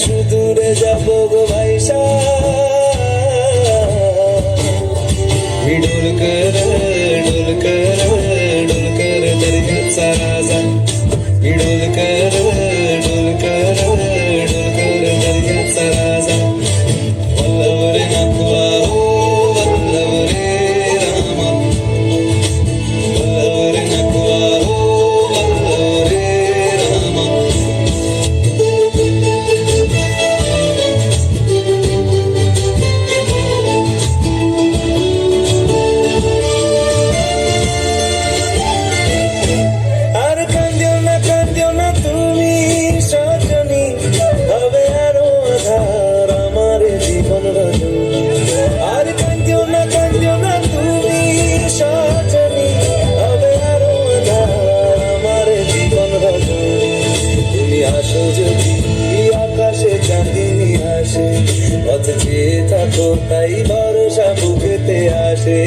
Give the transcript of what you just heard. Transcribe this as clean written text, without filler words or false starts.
সুদূরে যাব গো ভাইসা डुलकर डुलकर डुलकर दरियाचा राजा डुलकर डुलकर डुलकर दरियाचा राजा वल्लभ रे नाथवा हो वल्लभ रे रामा वल्लभ रे नाथवा हो वल्लभ रे रामा আসো যদি আকাশে চাঁদিনী আসে পথে চেয়ে থাকো তাই ভরসা বুকেতে আসে।